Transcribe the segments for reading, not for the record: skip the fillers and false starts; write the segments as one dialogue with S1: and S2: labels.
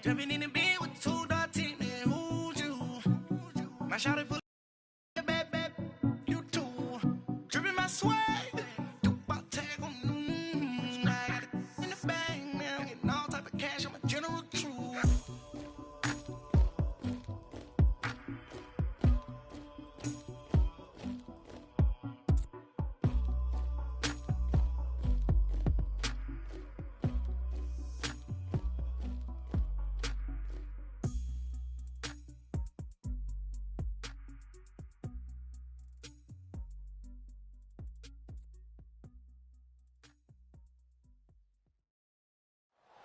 S1: Jumping in the bed with 2 dark teeth, man, who's you? My shawty pull a bad, bad, you too. Dripping my swag, do about tag on I got it in the bag now, getting all type of cash on my general truth.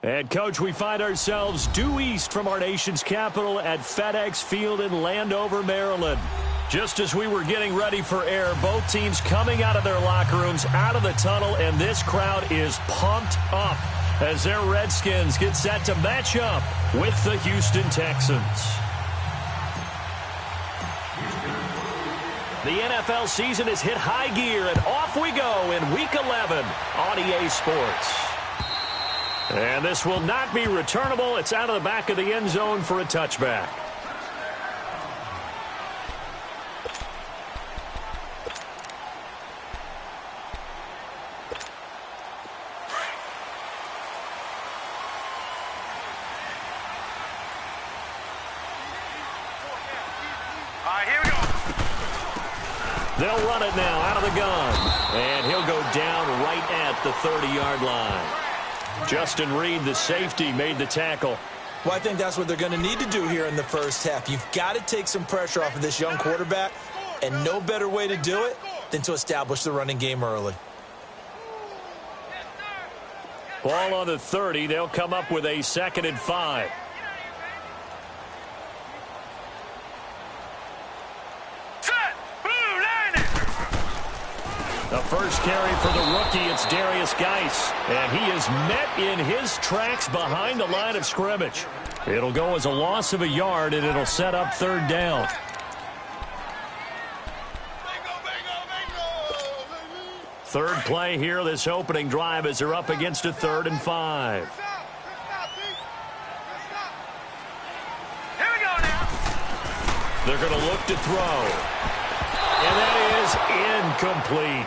S2: And, Coach, we find ourselves due east from our nation's capital at FedEx Field in Landover, Maryland. Just as we were getting ready for air, both teams coming out of their locker rooms, out of the tunnel, and this crowd is pumped up as their Redskins get set to match up with the Houston Texans. The NFL season has hit high gear, and off we go in Week 11 on EA Sports. And this will not be returnable. It's out of the back of the end zone for a touchback.
S3: All right, here we go.
S2: They'll run it now out of the gun. And he'll go down right at the 30-yard line. Justin Reed, the safety, made the tackle.
S4: Well, I think that's what they're going to need to do here in the first half. You've got to take some pressure off of this young quarterback, and no better way to do it than to establish the running game early.
S2: Ball on the 30. They'll come up with a 2nd and 5. The first carry for the rookie, it's Darius Geis. And he is met in his tracks behind the line of scrimmage. It'll go as a loss of a yard, and it'll set up 3rd down. Third play here, this opening drive, as they're up against a 3rd and 5.
S3: Here we go now.
S2: They're going to look to throw. And that is incomplete.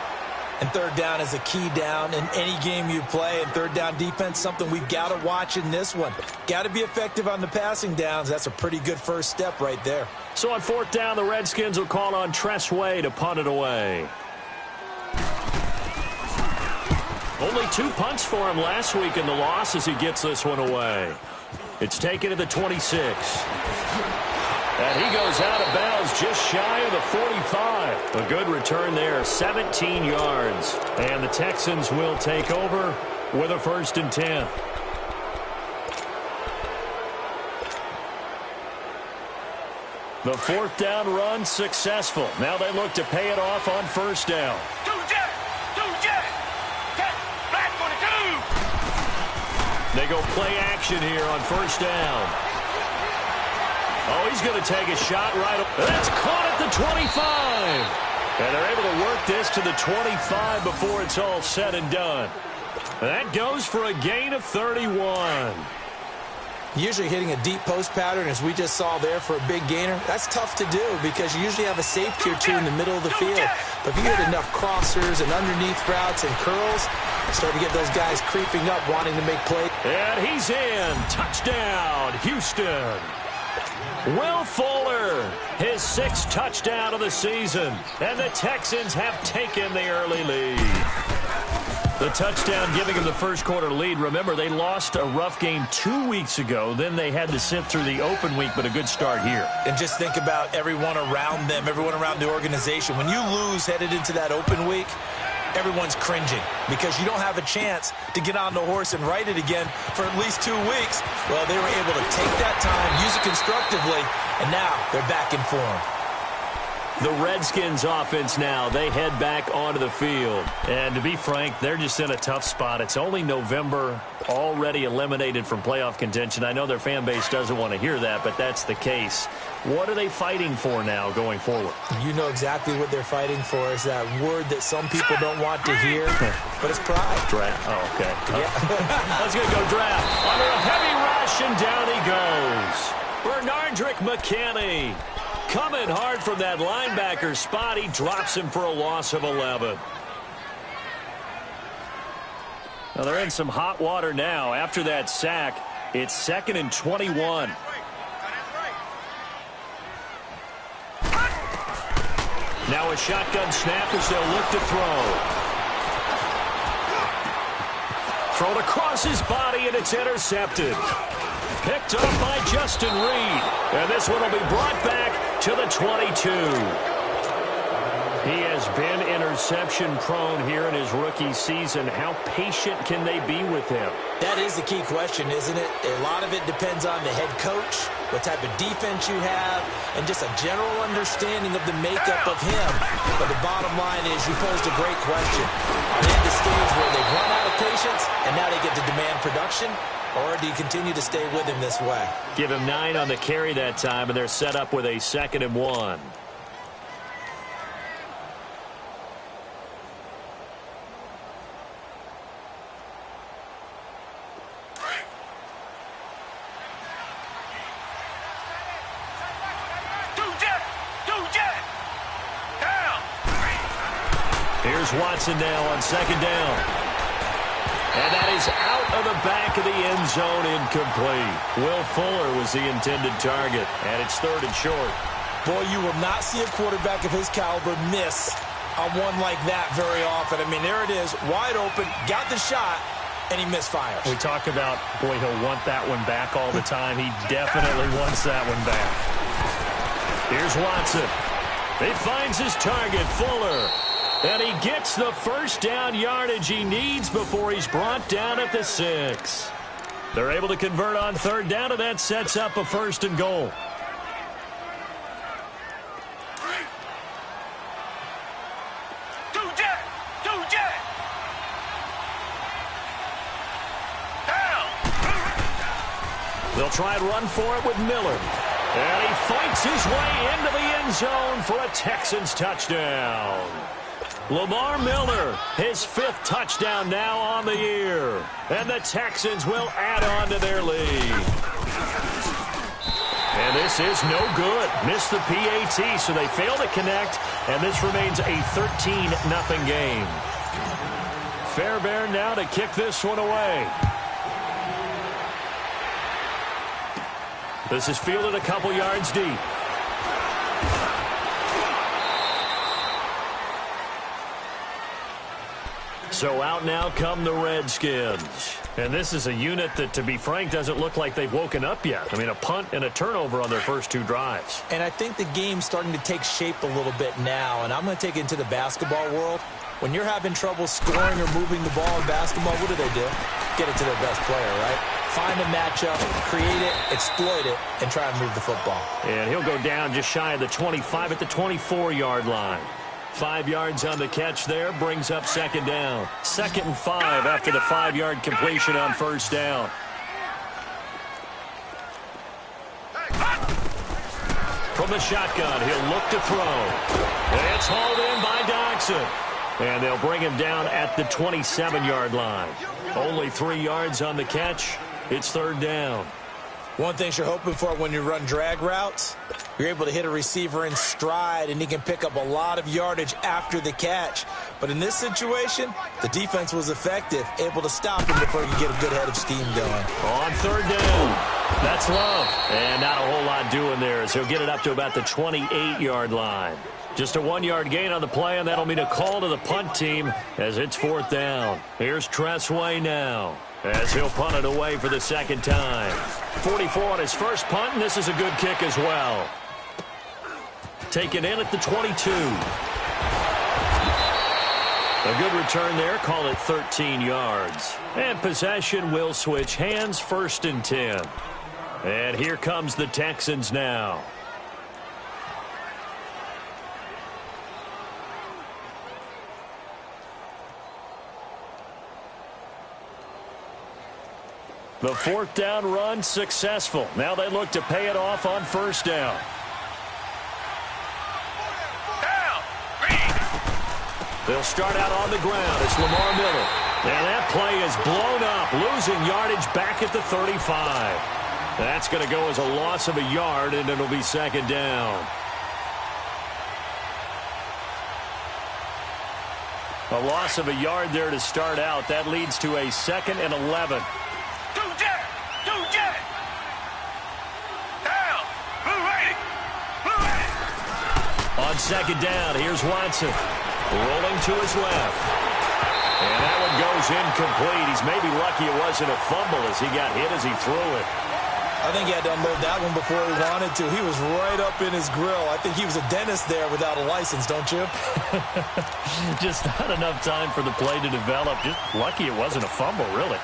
S4: And 3rd down is a key down in any game you play. And 3rd down defense, something we've got to watch in this one. Got to be effective on the passing downs. That's a pretty good first step right there.
S2: So on 4th down, the Redskins will call on Tress Way to punt it away. Only 2 punts for him last week in the loss as he gets this one away. It's taken to the 26. And he goes out of bounds just shy of the 45. A good return there, 17 yards. And the Texans will take over with a 1st and 10. The 4th down run successful. Now they look to pay it off on 1st down. They go play action here on 1st down. Oh, he's going to take a shot right. That's caught at the 25. And they're able to work this to the 25 before it's all said and done. That goes for a gain of 31.
S4: Usually hitting a deep post pattern, as we just saw there, for a big gainer, that's tough to do because you usually have a safety or two in the middle of the field. But if you hit enough crossers and underneath routes and curls, start to get those guys creeping up, wanting to make plays.
S2: And he's in. Touchdown, Houston. Will Fuller, his 6th touchdown of the season. And the Texans have taken the early lead. The touchdown giving them the first quarter lead. Remember, they lost a rough game 2 weeks ago. Then they had to sit through the open week, but a good start here.
S4: And just think about everyone around them, everyone around the organization. When you lose headed into that open week, everyone's cringing because you don't have a chance to get on the horse and ride it again for at least 2 weeks. Well, they were able to take that time, use it constructively, and now they're back in form.
S2: The Redskins offense now, they head back onto the field. And to be frank, they're just in a tough spot. It's only November, already eliminated from playoff contention. I know their fan base doesn't want to hear that, but that's the case. What are they fighting for now going forward?
S4: You know exactly what they're fighting for is that word that some people don't want to hear, but it's pride.
S2: Draft. Oh, okay.
S4: Yeah.
S2: Let's go draft. Under a heavy rush, and down he goes. McKinney. Coming hard from that linebacker spot. He drops him for a loss of 11. Well, they're in some hot water now. After that sack, it's 2nd and 21. Now a shotgun snap as they'll look to throw. Thrown across his body, and it's intercepted. Picked up by Justin Reed. And this one will be brought back to the 22. He has been interception-prone here in his rookie season. How patient can they be with him?
S4: That is the key question, isn't it? A lot of it depends on the head coach, what type of defense you have, and just a general understanding of the makeup of him. But the bottom line is you posed a great question. Are they at the stage where they've run out of patience and now they get to demand production? Or do you continue to stay with him this way?
S2: Give him 9 on the carry that time, and they're set up with a 2nd and 1. Here's Watson now on 2nd down. And that is out of the back of the end zone, incomplete. Will Fuller was the intended target, and it's 3rd and short.
S4: Boy, you will not see a quarterback of his caliber miss on one like that very often. I mean, there it is, wide open, got the shot, and he misfires.
S5: We talk about, boy, he'll want that one back all the time. He definitely wants that one back.
S2: Here's Watson. He finds his target, Fuller. And he gets the first down yardage he needs before he's brought down at the 6. They're able to convert on 3rd down, and that sets up a 1st and goal. They'll try and run for it with Miller. And he fights his way into the end zone for a Texans touchdown. Lamar Miller, his 5th touchdown now on the year. And the Texans will add on to their lead. And this is no good. Missed the PAT, so they fail to connect. And this remains a 13-0 game. Fairbairn now to kick this one away. This is fielded a couple yards deep. So out now come the Redskins. And this is a unit that, to be frank, doesn't look like they've woken up yet. I mean, a punt and a turnover on their first 2 drives.
S4: And I think the game's starting to take shape a little bit now. And I'm going to take it into the basketball world. When you're having trouble scoring or moving the ball in basketball, what do? Get it to their best player, right? Find a matchup, create it, exploit it, and try and move the football.
S2: And he'll go down just shy of the 25 at the 24-yard line. 5 yards on the catch there, brings up 2nd down. 2nd and 5 after the 5-yard completion on 1st down. From the shotgun, he'll look to throw. It's hauled in by Doxson. And they'll bring him down at the 27-yard line. Only 3 yards on the catch. It's 3rd down.
S4: One thing you're hoping for when you run drag routes, you're able to hit a receiver in stride, and he can pick up a lot of yardage after the catch. But in this situation, the defense was effective, able to stop him before he could get a good head of steam going.
S2: On 3rd down, that's Love. And not a whole lot doing there as he'll get it up to about the 28-yard line. Just a 1-yard gain on the play, and that'll mean a call to the punt team as it's 4th down. Here's Tressway now as he'll punt it away for the 2nd time. 44 on his first punt, and this is a good kick as well. Taken in at the 22. A good return there, call it 13 yards. And possession will switch hands, 1st and 10. And here comes the Texans now. The 4th down run successful. Now they look to pay it off on 1st down. They'll start out on the ground. It's Lamar Miller. And that play is blown up, losing yardage back at the 35. That's going to go as a loss of a yard, and it'll be second down. A loss of a yard there to start out. That leads to a 2nd and 11. On second down, here's Watson. Rolling to his left. And that one goes incomplete. He's maybe lucky it wasn't a fumble as he got hit as he threw it.
S4: I think he had to unload that one before he wanted to. He was right up in his grill. I think he was a dentist there without a license, don't you?
S5: Just not enough time for the play to develop. Just lucky it wasn't a fumble, really.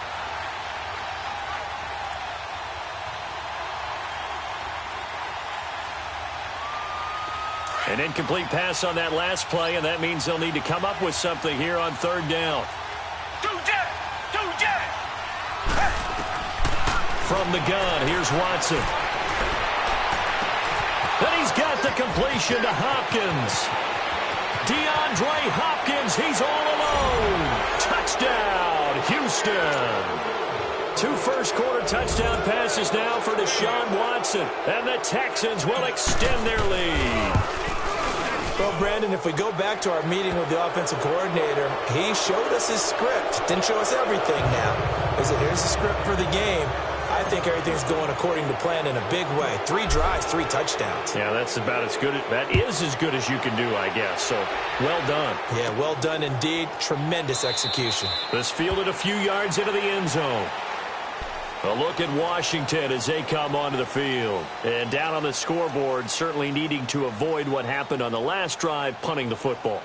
S5: An incomplete pass on that last play, and that means they'll need to come up with something here on third down. From the gun, here's Watson. And he's got the completion to Hopkins. DeAndre Hopkins, he's all alone. Touchdown, Houston. 2 first-quarter touchdown passes now for Deshaun Watson. And the Texans will extend their lead.
S4: Well, Brandon, if we go back to our meeting with the offensive coordinator, he showed us his script. Didn't show us everything now. He said, here's the script for the game. I think everything's going according to plan in a big way. 3 drives, 3 touchdowns.
S5: Yeah, that's about as good. That is as good as you can do, I guess. So, well done.
S4: Yeah, well done indeed. Tremendous execution.
S2: This fielded a few yards into the end zone. A look at Washington as they come onto the field. And down on the scoreboard, certainly needing to avoid what happened on the last drive, punting the football.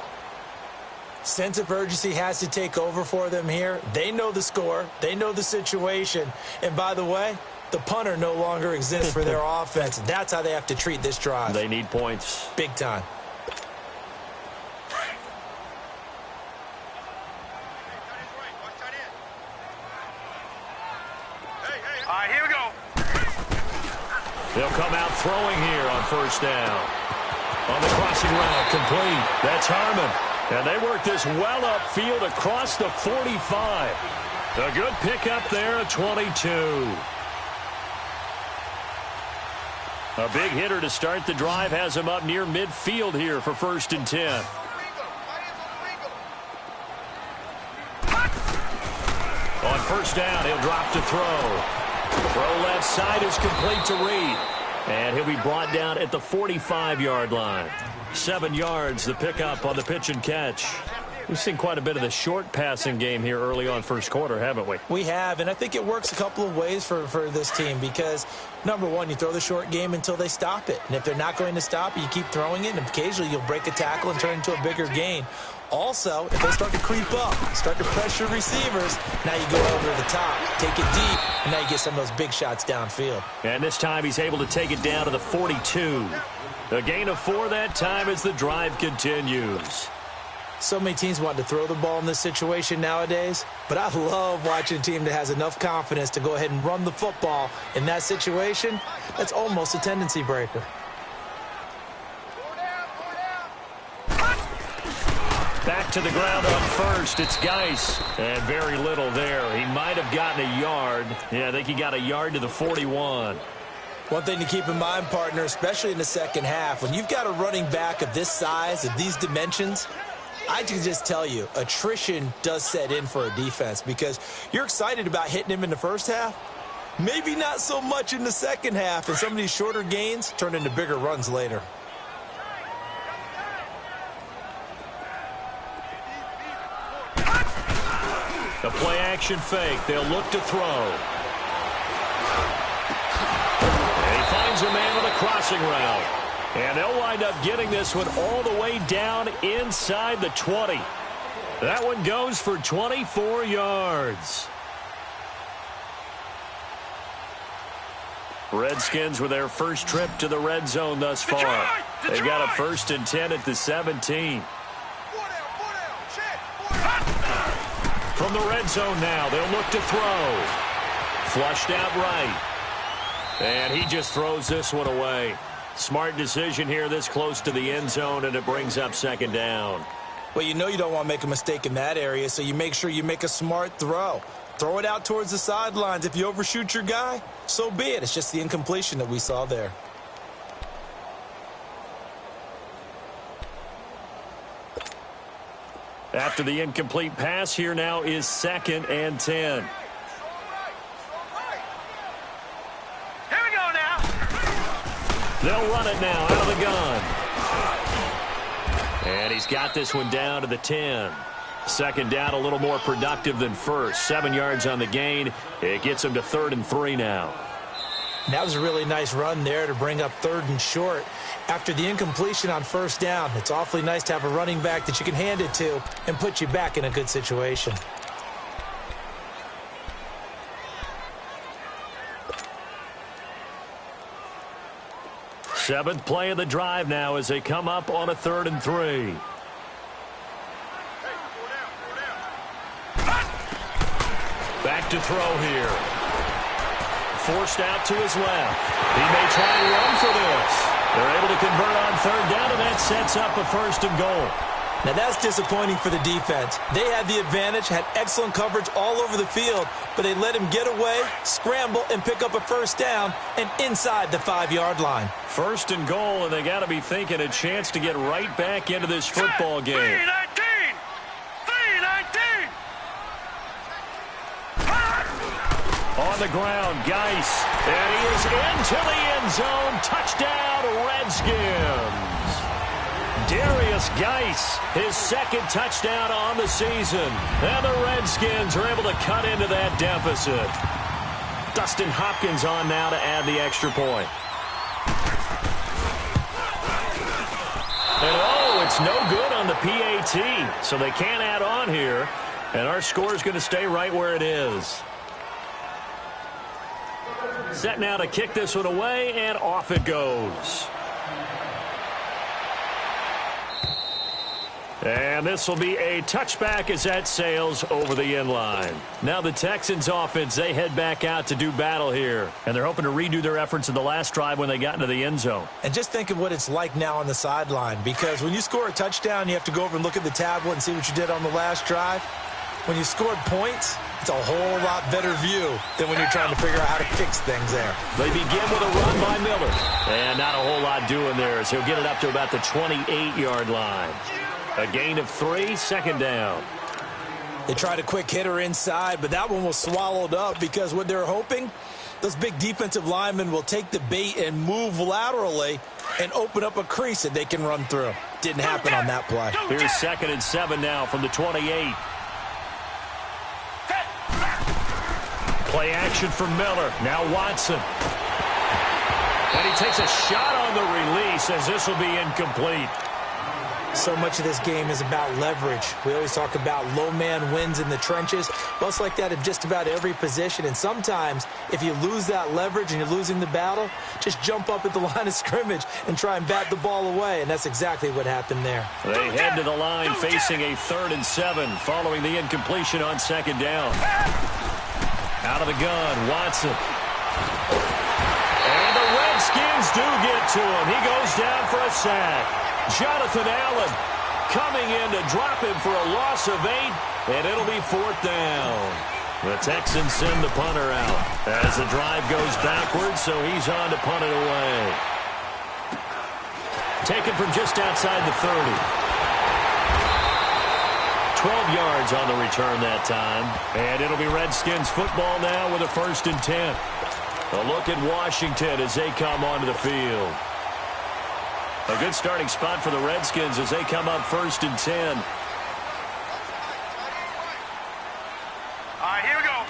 S4: Sense of urgency has to take over for them here. They know the score. They know the situation. And by the way, the punter no longer exists for their offense. That's how they have to treat this drive.
S2: They need points.
S4: Big time.
S3: All right, here we go.
S2: They'll come out throwing here on first down. On the crossing route, complete. That's Harmon. And they work this well upfield across the 45. A good pickup there at 22. A big hitter to start the drive has him up near midfield here for 1st and 10. On first down, he'll drop to throw. Throw left side is complete to Reed. And he'll be brought down at the 45-yard line. 7 yards, the pickup on the pitch and catch. We've seen quite a bit of the short passing game here early on first quarter, haven't we?
S4: We have, and I think it works a couple of ways for this team because, number one, you throw the short game until they stop it. And if they're not going to stop it, you keep throwing it, and occasionally you'll break a tackle and turn it into a bigger gain. Also, if they start to creep up, start to pressure receivers, now you go over the top, take it deep, and now you get some of those big shots downfield.
S2: And this time he's able to take it down to the 42. A gain of 4 that time as the drive continues.
S4: So many teams want to throw the ball in this situation nowadays, but I love watching a team that has enough confidence to go ahead and run the football in that situation. That's almost a tendency breaker.
S2: Back to the ground on first. It's Geis. And very little there. He might have gotten a yard. Yeah, I think he got a yard to the 41.
S4: One thing to keep in mind, partner, especially in the second half, when you've got a running back of this size, of these dimensions, I can just tell you, attrition does set in for a defense because you're excited about hitting him in the first half. Maybe not so much in the second half, and some of these shorter gains turn into bigger runs later.
S2: The play-action fake. They'll look to throw. And he finds a man on the crossing route. And they'll wind up getting this one all the way down inside the 20. That one goes for 24 yards. Redskins with their first trip to the red zone thus far. They've got a 1st and 10 at the 17. From the red zone now, they'll look to throw. Flushed out right. And he just throws this one away. Smart decision here this close to the end zone, and it brings up 2nd down.
S4: Well, you know you don't want to make a mistake in that area, so you make sure you make a smart throw. Throw it out towards the sidelines. If you overshoot your guy, so be it. It's just the incompletion that we saw there.
S2: After the incomplete pass, here now is 2nd and 10.
S3: Here we go now.
S2: They'll run it now out of the gun. And he's got this one down to the 10. 2nd down, a little more productive than first. 7 yards on the gain. It gets him to 3rd and 3 now.
S4: That was a really nice run there to bring up 3rd and short. After the incompletion on 1st down, it's awfully nice to have a running back that you can hand it to and put you back in a good situation.
S2: Seventh play of the drive now as they come up on a 3rd and 3. Back to throw here. Forced out to his left. He may try and run for this. They're able to convert on 3rd down, and that sets up a 1st and goal.
S4: Now that's disappointing for the defense. They had the advantage, had excellent coverage all over the field, but they let him get away, scramble, and pick up a 1st down and inside the 5-yard line.
S2: 1st and goal, and they got to be thinking a chance to get right back into this football game.
S3: 3-19.
S2: On the ground, Geis, and he is into the end zone. Touchdown, Redskins. Darius Geis, his 2nd touchdown on the season. And the Redskins are able to cut into that deficit. Dustin Hopkins on now to add the extra point. And oh, it's no good on the PAT, so they can't add on here. And our score is going to stay right where it is. Set now to kick this one away, and off it goes. And this will be a touchback as that sails over the end line. Now the Texans offense, they head back out to do battle here. And they're hoping to redo their efforts in the last drive when they got into the end zone.
S4: And just think of what it's like now on the sideline, because when you score a touchdown, you have to go over and look at the tablet and see what you did on the last drive. When you scored points, it's a whole lot better view than when you're trying to figure out how to fix things there.
S2: They begin with a run by Miller. And not a whole lot doing there, as he'll get it up to about the 28-yard line. A gain of 3, 2nd down.
S4: They tried a quick hitter inside, but that one was swallowed up because what they're hoping, those big defensive linemen will take the bait and move laterally and open up a crease that they can run through. Didn't happen on that play.
S2: Here's 2nd and 7 now from the 28. Play action for Miller. Now Watson. And he takes a shot on the release as this will be incomplete.
S4: So much of this game is about leverage. We always talk about low man wins in the trenches. Well, it's like that in just about every position. And sometimes, if you lose that leverage and you're losing the battle, just jump up at the line of scrimmage and try and bat the ball away. And that's exactly what happened there.
S2: They head to the line facing a 3rd and 7 following the incompletion on 2nd down. Out of the gun, Watson. And the Redskins do get to him. He goes down for a sack. Jonathan Allen coming in to drop him for a loss of 8, and it'll be 4th down. The Texans send the punter out as the drive goes backwards, so he's on to punt it away. Taken from just outside the 30. 12 yards on the return that time. And it'll be Redskins football now with a 1st and 10. A look at Washington as they come onto the field. A good starting spot for the Redskins as they come up 1st and 10.
S3: All right, here we go.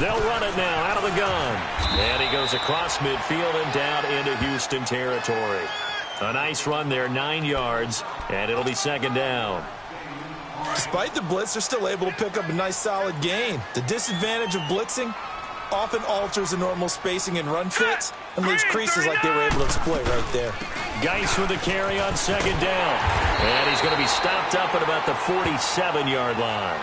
S2: They'll run it now out of the gun. And he goes across midfield and down into Houston territory. A nice run there, 9 yards, and it'll be 2nd down.
S4: Despite the blitz, they're still able to pick up a nice solid gain. The disadvantage of blitzing often alters the normal spacing and run fits and leaves creases like they were able to exploit right there.
S2: Geis with a carry on 2nd down. And he's going to be stopped up at about the 47-yard line.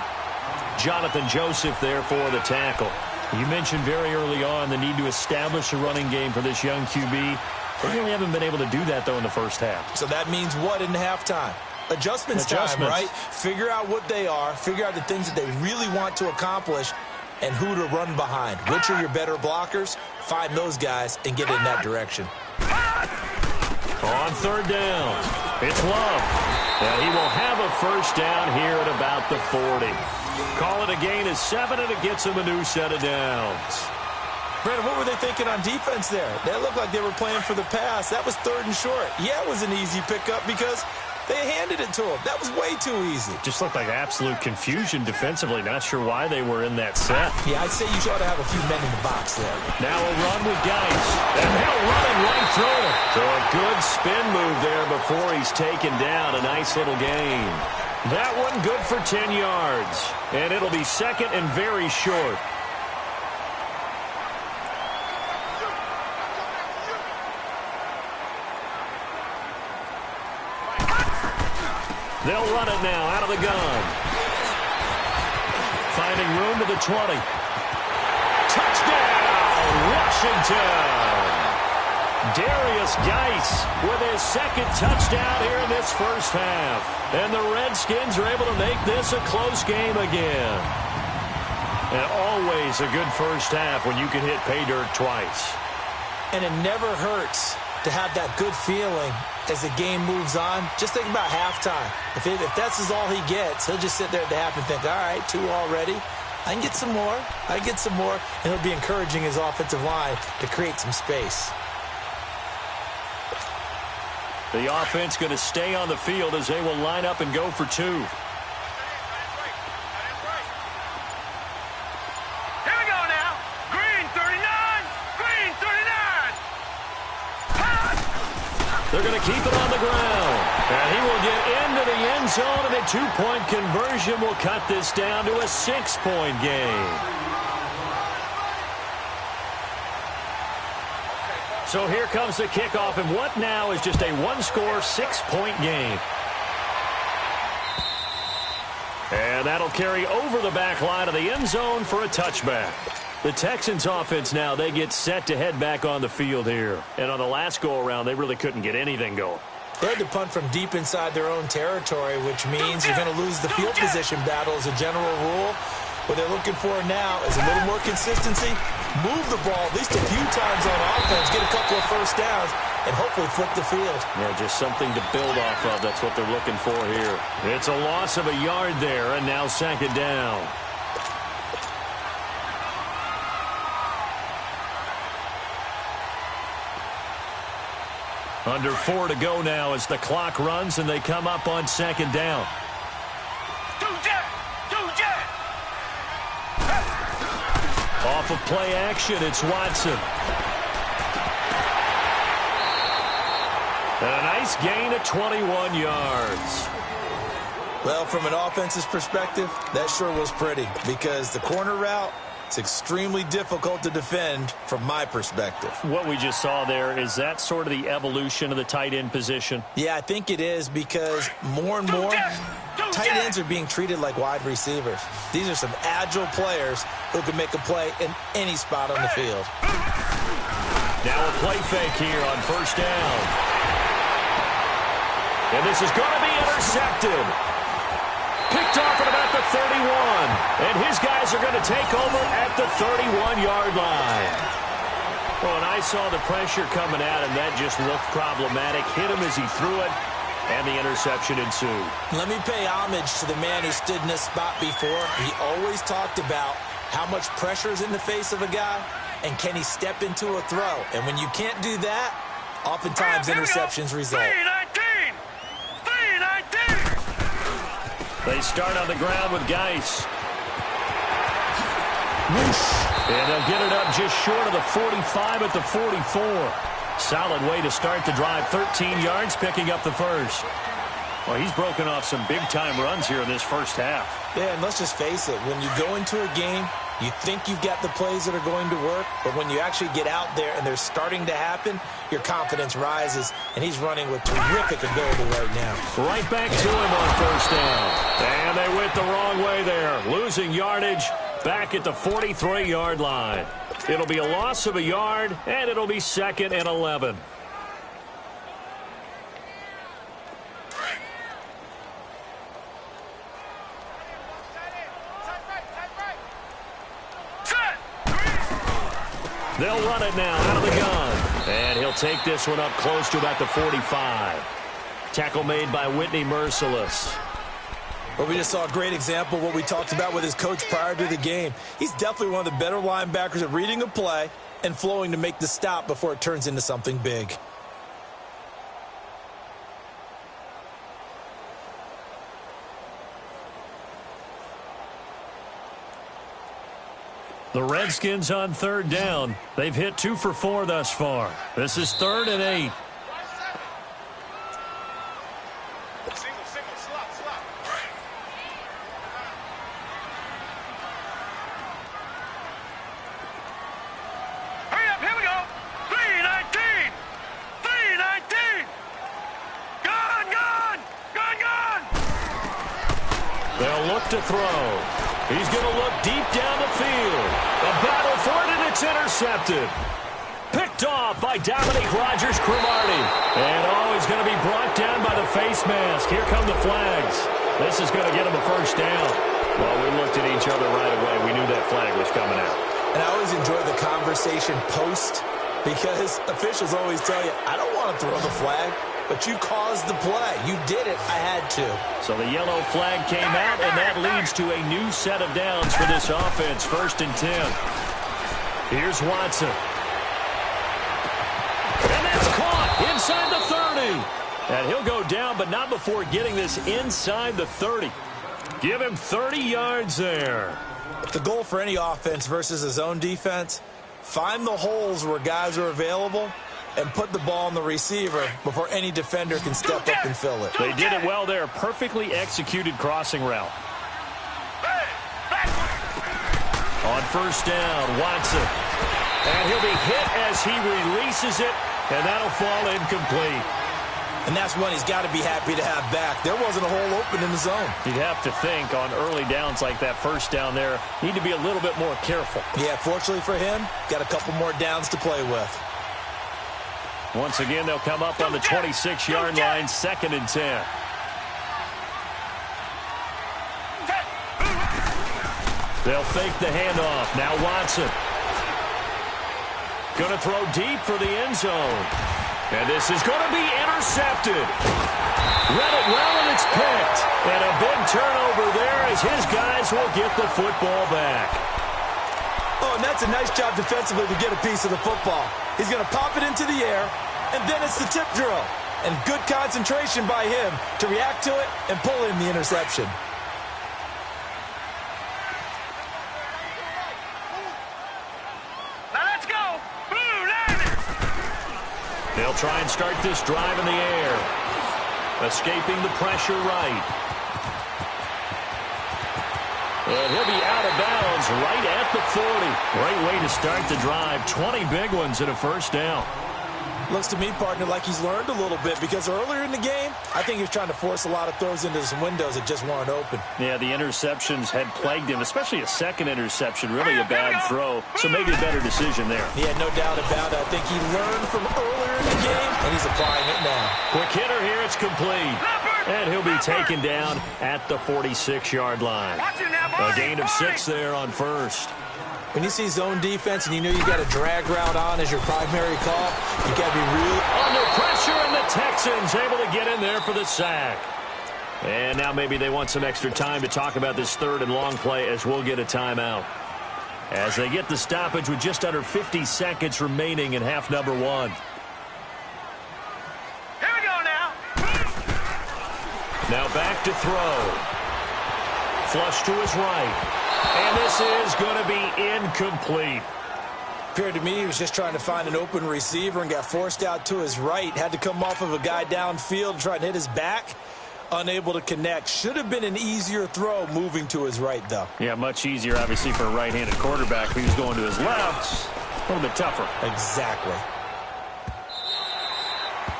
S2: Jonathan Joseph there for the tackle. You mentioned very early on the need to establish a running game for this young QB. They really haven't been able to do that, though, in the first half.
S4: So that means what in halftime? adjustments time, right? Figure out what they are, figure out the things that they really want to accomplish, and who to run behind. Which are your better blockers? Find those guys and get in that direction.
S2: On third down, it's Love. And he will have a first down here at about the 40. Call it a gain of 7, and it gets him a new set of downs.
S4: Brandon, what were they thinking on defense there? That looked like they were playing for the pass. That was 3rd and short. Yeah, it was an easy pickup because they handed it to him. That was way too easy.
S2: Just looked like absolute confusion defensively. Not sure why they were in that set.
S4: Yeah, I'd say you ought to have a few men in the box there.
S2: Now a run with Geis. And he'll run it right through it. So a good spin move there before he's taken down. A nice little gain. That one good for 10 yards. And it'll be second and very short. They'll run it now out of the gun. Finding room to the 20. Touchdown, Washington. Darius Geis with his second touchdown here in this first half. And the Redskins are able to make this a close game again. And always a good first half when you can hit pay dirt twice.
S4: And it never hurts to have that good feeling as the game moves on. Just think about halftime. If that's all he gets, he'll just sit there at the half and think, all right, 2 already. I can get some more. I can get some more. And he'll be encouraging his offensive line to create some space.
S2: The offense going to stay on the field as they will line up and go for 2. They're going to keep it on the ground. And he will get into the end zone, and a 2-point conversion will cut this down to a 6-point game. So here comes the kickoff, and what now is just a 1-score, 6-point game. And that'll carry over the back line of the end zone for a touchback. The Texans offense now, they get set to head back on the field here. And on the last go-around, they really couldn't get anything going.
S4: They had to punt from deep inside their own territory, which means you're going to lose the field position battle as a general rule. What they're looking for now is a little more consistency, move the ball at least a few times on offense, get a couple of first downs, and hopefully flip the field.
S2: Yeah, just something to build off of. That's what they're looking for here. It's a loss of a yard there, and now 2nd down. Under 4 to go now as the clock runs and they come up on 2nd down. Off of play action, it's Watson. And a nice gain of 21 yards.
S4: Well, from an offense's perspective, that sure was pretty because the corner route, it's extremely difficult to defend from my perspective.
S2: What we just saw there, is that sort of the evolution of the tight end position?
S4: Yeah, I think it is because more and more tight ends are being treated like wide receivers. These are some agile players who can make a play in any spot on the field.
S2: Now a play fake here on 1st down. And this is going to be intercepted. Picked off at about the 31. And his guys are going to take over at the 31-yard line. Well, and I saw the pressure coming at him. That just looked problematic. Hit him as he threw it, and the interception ensued.
S4: Let me pay homage to the man who stood in this spot before. He always talked about how much pressure is in the face of a guy, and can he step into a throw. And when you can't do that, oftentimes interceptions result.
S3: 3-19!
S2: They start on the ground with Geis. And they'll get it up just short of the 45 at the 44. Solid way to start the drive. 13 yards, picking up the first. Well, he's broken off some big-time runs here in this first half.
S4: Yeah, and let's just face it. When you go into a game, you think you've got the plays that are going to work, but when you actually get out there and they're starting to happen, your confidence rises, and he's running with terrific ability right now.
S2: Right back to him on 1st down. And they went the wrong way there, losing yardage back at the 43-yard line. It'll be a loss of a yard, and it'll be 2nd and 11. They'll run it now out of the gun. And he'll take this one up close to about the 45. Tackle made by Whitney Merciless.
S4: Well, we just saw a great example of what we talked about with his coach prior to the game. He's definitely one of the better linebackers at reading a play and flowing to make the stop before it turns into something big.
S2: The Redskins on third down. They've hit 2 for 4 thus far. This is 3rd and 8.
S3: Hurry up, here we go. 319. 319. Gone.
S2: They'll look to throw. He's going to look deep down the field. A battle for it, and it's intercepted. Picked off by Dominique Rodgers-Cromartie. And he's going to be brought down by the face mask. Here come the flags. This is going to get him a first down. Well, we looked at each other right away. We knew that flag was coming out.
S4: And I always enjoy the conversation post because officials always tell you, I don't want to throw the flag. But you caused the play. You did it. I had to.
S2: So the yellow flag came out, and that leads to a new set of downs for this offense. 1st and 10. Here's Watson. And that's caught inside the 30. And he'll go down, but not before getting this inside the 30. Give him 30 yards there.
S4: The goal for any offense versus his own defense, find the holes where guys are available and put the ball on the receiver before any defender can step up and fill it.
S2: They did it well there. Perfectly executed crossing route. On 1st down, Watson. And he'll be hit as he releases it, and that'll fall incomplete.
S4: And that's one he's got to be happy to have back. There wasn't a hole open in the zone.
S2: You'd have to think on early downs like that 1st down there, need to be a little bit more careful.
S4: Yeah, fortunately for him, got a couple more downs to play with.
S2: Once again, they'll come up on the 26-yard line, 2nd and 10. They'll fake the handoff. Now Watson. Going to throw deep for the end zone. And this is going to be intercepted. Read it well, and it's picked. And a big turnover there as his guys will get the football back.
S4: Oh, and that's a nice job defensively to get a piece of the football. He's going to pop it into the air, and then it's the tip drill. And good concentration by him to react to it and pull in the interception.
S3: Now let's go. Blue Niners.
S2: They'll try and start this drive in the air. Escaping the pressure right. And he'll be out of bounds right at the 40. Great way to start the drive. 20 big ones and a 1st down.
S4: Looks to me, partner, like he's learned a little bit because earlier in the game, I think he was trying to force a lot of throws into some windows that just weren't open.
S2: Yeah, the interceptions had plagued him, especially a 2nd interception, really a bad throw. So maybe a better decision there.
S4: Yeah, no doubt about it. I think he learned from earlier in the game, and he's applying it now.
S2: Quick hitter here, it's complete. And he'll be taken down at the 46-yard line. A gain of 6 there on 1st.
S4: When you see zone defense and you know you got a drag route on as your primary call, you got to be real
S2: under pressure, and the Texans able to get in there for the sack. And now maybe they want some extra time to talk about this 3rd and long play as we'll get a timeout. As they get the stoppage with just under 50 seconds remaining in half number 1.
S3: Here we go now.
S2: Now back to throw. Flush to his right. And this is going to be incomplete.
S4: Appeared to me he was just trying to find an open receiver and got forced out to his right. Had to come off of a guy downfield and try and hit his back. Unable to connect. Should have been an easier throw moving to his right, though.
S2: Yeah, much easier, obviously, for a right-handed quarterback. If he was going to his left, a little bit tougher.
S4: Exactly.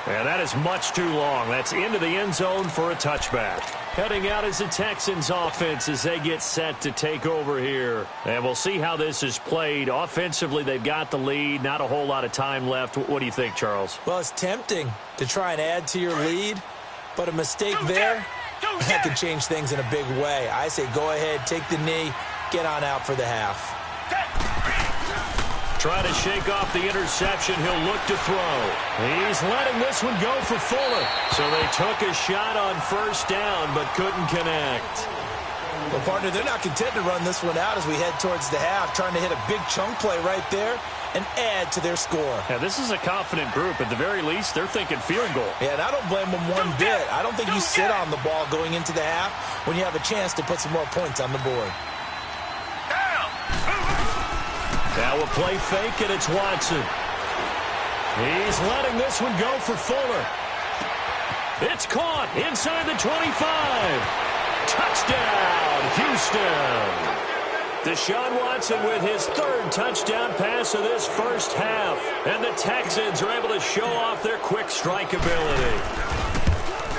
S2: And that is much too long. That's into the end zone for a touchback. Heading out is the Texans offense as they get set to take over here. And we'll see how this is played. Offensively, they've got the lead. Not a whole lot of time left. What do you think, Charles?
S4: Well, it's tempting to try and add to your lead, but a mistake there, that could change things in a big way. I say go ahead, take the knee, get on out for the half.
S2: Trying to shake off the interception. He'll look to throw. He's letting this one go for Fuller. So they took a shot on first down, but couldn't connect.
S4: Well, partner, they're not content to run this one out as we head towards the half, trying to hit a big chunk play right there and add to their score.
S2: Yeah, this is a confident group. At the very least, they're thinking field goal.
S4: Yeah, and I don't blame them one bit. I don't think you sit on the ball going into the half when you have a chance to put some more points on the board.
S2: Now a play fake, and it's Watson. He's letting this one go for Fuller. It's caught inside the 25. Touchdown, Houston. Deshaun Watson with his third touchdown pass of this first half. And the Texans are able to show off their quick strike ability.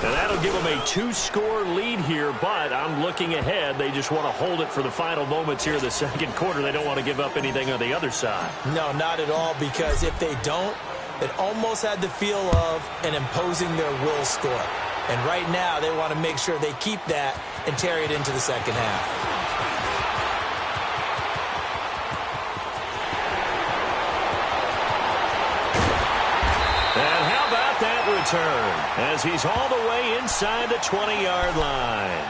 S2: And that'll give them a 2-score lead here, but I'm looking ahead. They just want to hold it for the final moments here in the second quarter. They don't want to give up anything on the other side.
S4: No, not at all, because if they don't, it almost had the feel of an imposing their will score. And right now, they want to make sure they keep that and carry it into the second half.
S2: Return as he's all the way inside the 20-yard line.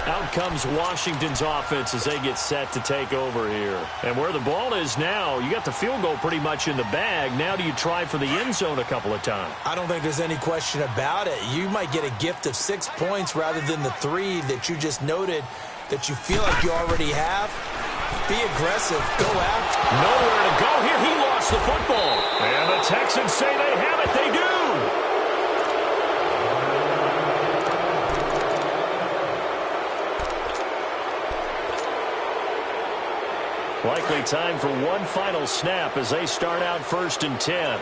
S2: Out comes Washington's offense as they get set to take over here. And where the ball is now, you got the field goal pretty much in the bag. Now do you try for the end zone a couple of times?
S4: I don't think there's any question about it. You might get a gift of 6 points rather than the 3 that you just noted that you feel like you already have. Be aggressive. Go after.
S2: Nowhere to go here. He lost the football. And the Texans say they have it. They do. Likely time for one final snap as they start out 1st and 10.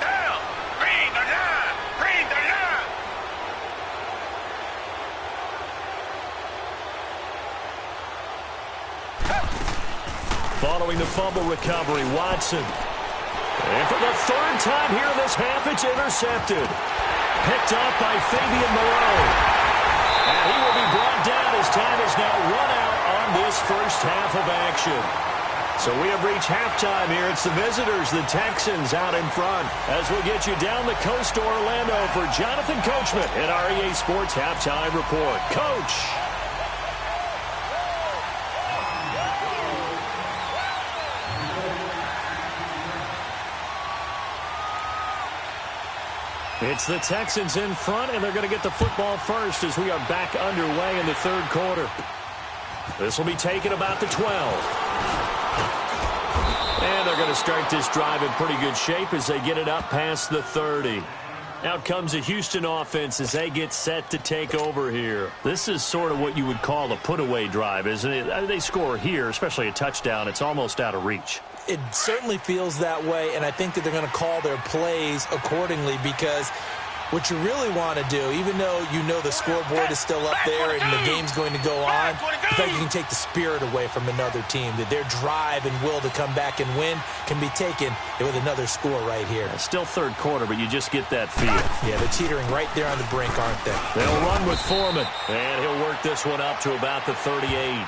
S3: Down. Bring the line. Bring the line.
S2: Following the fumble recovery, Watson. And for the 3rd time here in this half, it's intercepted. Picked up by Fabian Moreau. And he will be brought down as time is now run out on this first half of action. So we have reached halftime here. It's the visitors, the Texans, out in front. As we'll get you down the coast to Orlando for Jonathan Coachman at our EA Sports Halftime Report. Coach. It's the Texans in front, and they're going to get the football first as we are back underway in the 3rd quarter. This will be taken about the 12. And they're going to start this drive in pretty good shape as they get it up past the 30. Out comes the Houston offense as they get set to take over here. This is sort of what you would call a put-away drive, isn't it? They score here, especially a touchdown. It's almost out of reach.
S4: It certainly feels that way, and I think that they're going to call their plays accordingly, because what you really want to do, even though you know the scoreboard is still up there and the game's going to go on, I think you can take the spirit away from another team, that their drive and will to come back and win can be taken with another score right here.
S2: Still 3rd quarter, but you just get that feel.
S4: Yeah, they're teetering right there on the brink, aren't they?
S2: They'll run with Foreman, and he'll work this one up to about the 38.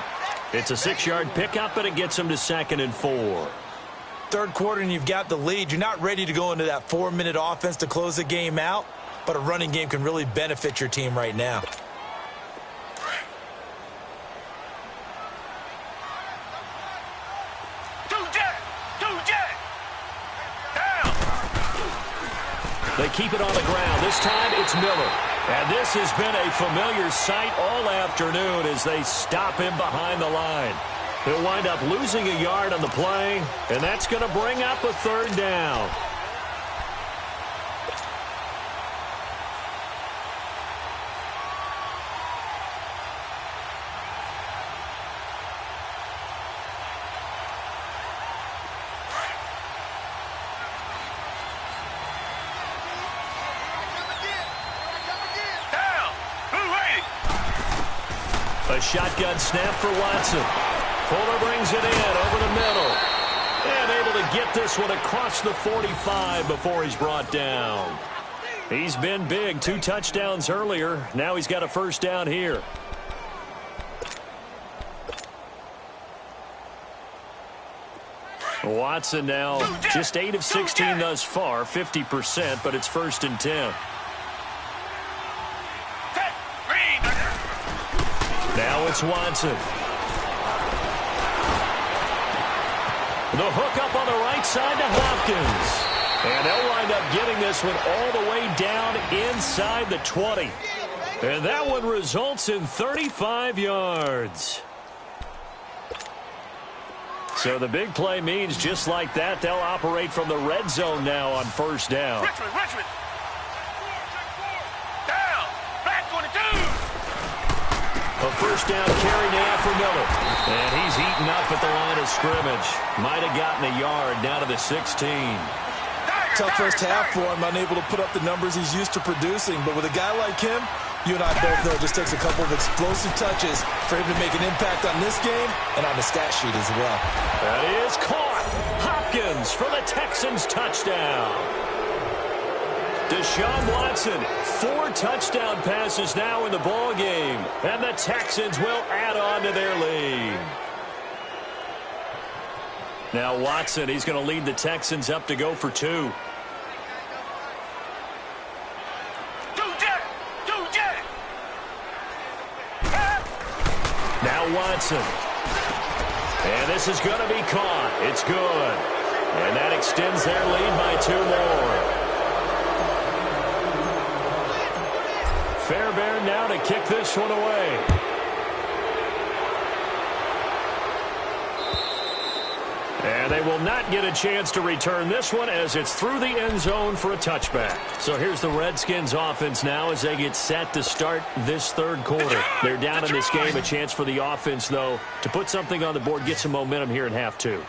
S2: It's a 6-yard pickup, and it gets him to 2nd and 4.
S4: 3rd quarter and you've got the lead. You're not ready to go into that 4-minute offense to close the game out, but a running game can really benefit your team right now.
S3: Down.
S2: They keep it on the ground. This time it's Miller. And this has been a familiar sight all afternoon as they stop him behind the line. He'll wind up losing a yard on the play, and that's going to bring up a 3rd down. A shotgun snap for Watson. Fuller brings it in over the middle. And able to get this one across the 45 before he's brought down. He's been big. 2 touchdowns earlier. Now he's got a 1st down here. Watson now just 8 of 16 thus far, 50%, but it's 1st and 10. Now it's Watson. The hook up on the right side to Hopkins. And they'll wind up getting this one all the way down inside the 20. And that one results in 35 yards. So the big play means just like that, they'll operate from the red zone now on 1st down.
S3: Richmond. Down. Back 22.
S2: A 1st down carry now for Miller. And he's eaten up at the line of scrimmage. Might have gotten a yard down to the 16.
S4: Tough first half for him, unable to put up the numbers he's used to producing. But with a guy like him, you and I both know it just takes a couple of explosive touches for him to make an impact on this game and on the stat sheet as well.
S2: That is caught. Hopkins for the Texans touchdown. Deshaun Watson, 4 touchdown passes now in the ball game, and the Texans will add on to their lead. Now Watson, he's going to lead the Texans up to go for 2. Now Watson. And this is going to be caught. It's good. And that extends their lead by 2 more. Fairbairn now to kick this one away. And they will not get a chance to return this one as it's through the end zone for a touchback. So here's the Redskins offense now as they get set to start this 3rd quarter. They're down in this game. A chance for the offense, though, to put something on the board, get some momentum here in half 2.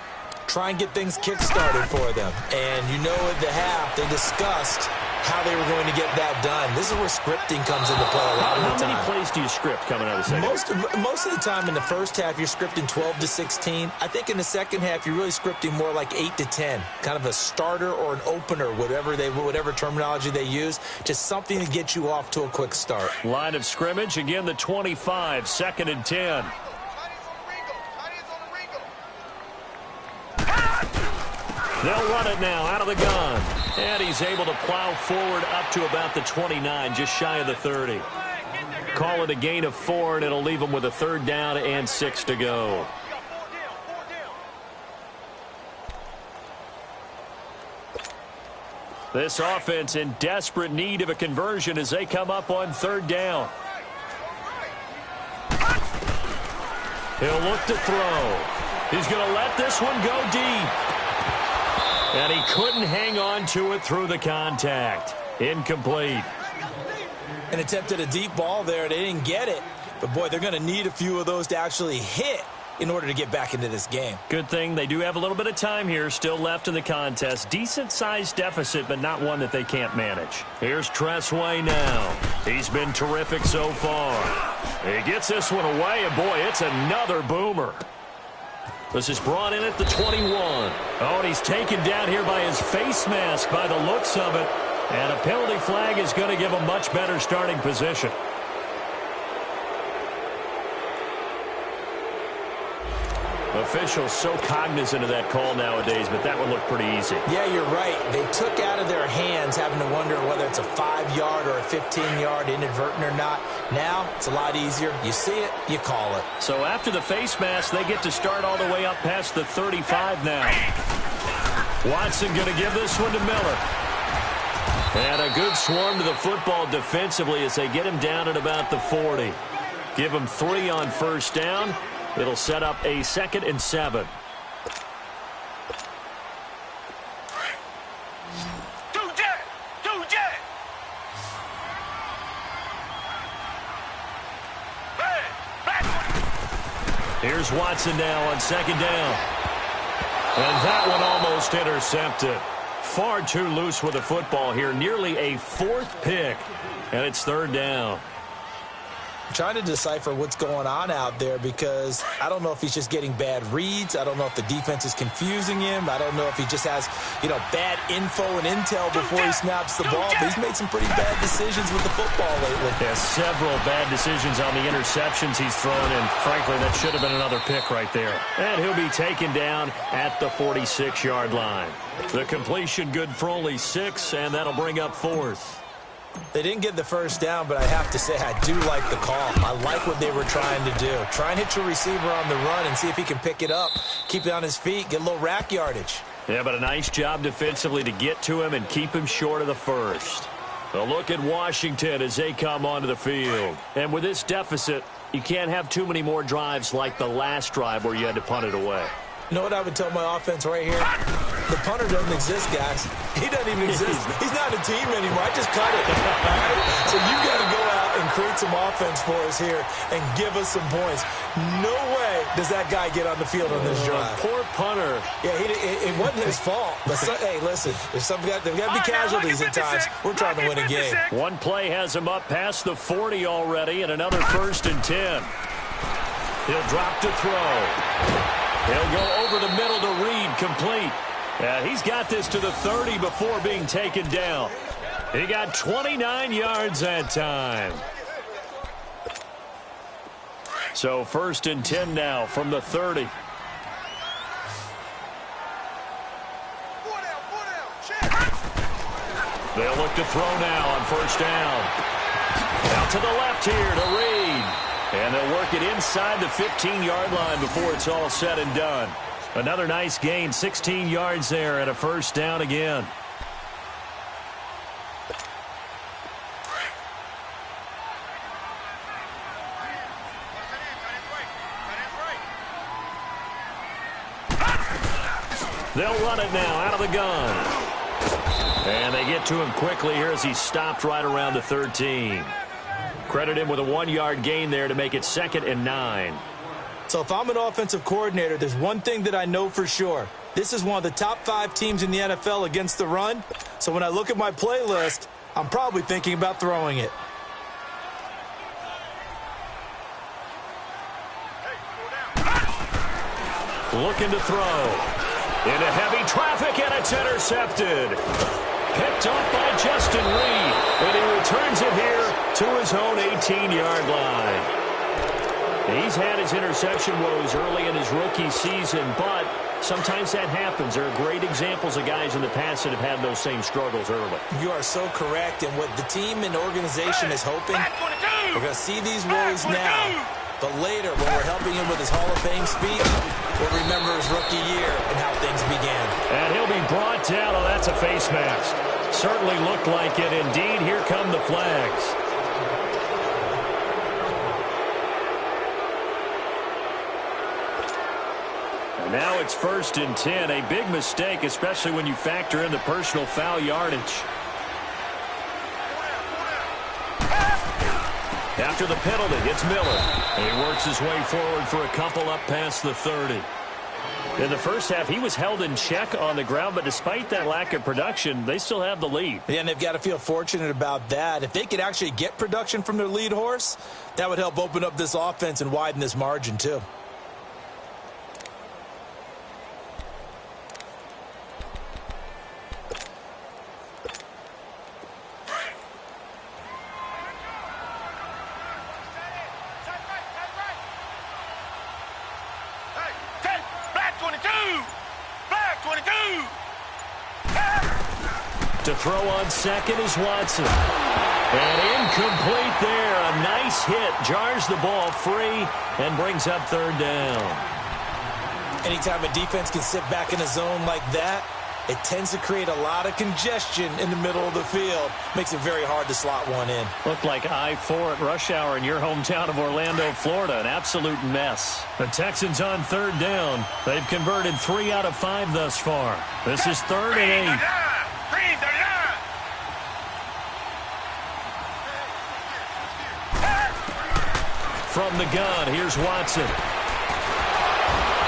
S4: Try and get things kick-started for them. And you know at the half, they discussed how they were going to get that done. This is where scripting comes into play a lot of the time.
S2: How many plays do you script coming out of the second?
S4: Most of the time in the first half, you're scripting 12 to 16. I think in the second half, you're really scripting more like 8 to 10. Kind of a starter or an opener, whatever terminology they use. Just something to get you off to a quick start.
S2: Line of scrimmage, again the 25, 2nd and 10. They'll run it now out of the gun. And he's able to plow forward up to about the 29, just shy of the 30. Call it a gain of 4, and it'll leave him with a 3rd down and 6 to go. This offense in desperate need of a conversion as they come up on 3rd down. He'll look to throw. He's going to let this one go deep. And he couldn't hang on to it through the contact. Incomplete.
S4: An attempt at a deep ball there. They didn't get it. But, boy, they're going to need a few of those to actually hit in order to get back into this game.
S2: Good thing they do have a little bit of time here still left in the contest. Decent-sized deficit, but not one that they can't manage. Here's Tressway now. He's been terrific so far. He gets this one away, and, boy, it's another boomer. This is brought in at the 21. Oh, and he's taken down here by his face mask by the looks of it. And a penalty flag is going to give him much better starting position. Officials so cognizant of that call nowadays, but that one looked pretty easy.
S4: Yeah, you're right. They took out of their hands having to wonder whether it's a 5-yard or a 15-yard inadvertent or not. Now, it's a lot easier. You see it, you call it.
S2: So after the face mask, they get to start all the way up past the 35 now. Watson going to give this one to Miller. And a good swarm to the football defensively as they get him down at about the 40. Give him 3 on 1st down. It'll set up a 2nd and 7. Here's Watson now on 2nd down. And that one almost intercepted. Far too loose with the football here. Nearly a 4th pick. And it's 3rd down.
S4: trying to decipher what's going on out there because I don't know if he's just getting bad reads. I don't know if the defense is confusing him. I don't know if he just has, bad info and intel before he snaps the ball. But he's made some pretty bad decisions with the football lately.
S2: Yeah, several bad decisions on the interceptions he's thrown, and frankly, that should have been another pick right there. And he'll be taken down at the 46-yard line. The completion good for only 6, and that'll bring up 4th.
S4: They didn't get the first down, but I have to say I do like the call. I like what they were trying to do. Try and hit your receiver on the run and see if he can pick it up, keep it on his feet, get a little rack yardage.
S2: Yeah, but a nice job defensively to get to him and keep him short of the first. A look at Washington as they come onto the field. And with this deficit, you can't have too many more drives like the last drive where you had to punt it away.
S4: You know what I would tell my offense right here? The punter doesn't exist, guys. He doesn't even exist. He's not a team anymore. I just cut it. All right? So you got to go out and create some offense for us here and give us some points. No way does that guy get on the field on this drive.
S2: Poor punter.
S4: Yeah, it wasn't his fault. But hey, listen, there's got to be casualties at times. We're trying to win a game.
S2: One play has him up past the 40 already, and another 1st and 10. He'll drop to throw. He'll go over the middle to Reed, complete. He's got this to the 30 before being taken down. He got 29 yards that time. So 1st and 10 now from the 30. They'll look to throw now on 1st down. Out to the left here to Reed. And they'll work it inside the 15-yard line before it's all said and done. Another nice gain, 16 yards there, and a 1st down again. They'll run it now out of the gun. And they get to him quickly here as he stopped right around the 13. Credit him with a 1-yard gain there to make it 2nd and 9.
S4: So if I'm an offensive coordinator, there's one thing that I know for sure. This is one of the top 5 teams in the NFL against the run. So when I look at my playlist, I'm probably thinking about throwing it.
S2: Looking to throw. Into heavy traffic, and it's intercepted. Picked off by Justin Reed, and he returns it here to his own 18-yard line. He's had his interception woes early in his rookie season, but sometimes that happens. There are great examples of guys in the past that have had those same struggles early.
S4: You are so correct, and what the team and organization is hoping, we're going to see these woes now, but later when we're helping him with his Hall of Fame speech, we'll remember his rookie year and how things began.
S2: And he'll be brought down. Oh, that's a face mask. Certainly looked like it. Indeed, here come the flags. And now it's 1st and 10. A big mistake, especially when you factor in the personal foul yardage. After the penalty, it's Miller. And he works his way forward for a couple up past the 30. In the first half, he was held in check on the ground, but despite that lack of production, they still have the lead.
S4: Yeah, and they've got to feel fortunate about that. If they could actually get production from their lead horse, that would help open up this offense and widen this margin, too.
S2: To throw on second is Watson. And incomplete there. A nice hit. Jars the ball free and brings up 3rd down.
S4: Anytime a defense can sit back in a zone like that, it tends to create a lot of congestion in the middle of the field. Makes it very hard to slot one in.
S2: Looked like I-4 at rush hour in your hometown of Orlando, Florida. An absolute mess. The Texans on 3rd down. They've converted 3 out of 5 thus far. This is 3rd and 8. From the gun, here's Watson.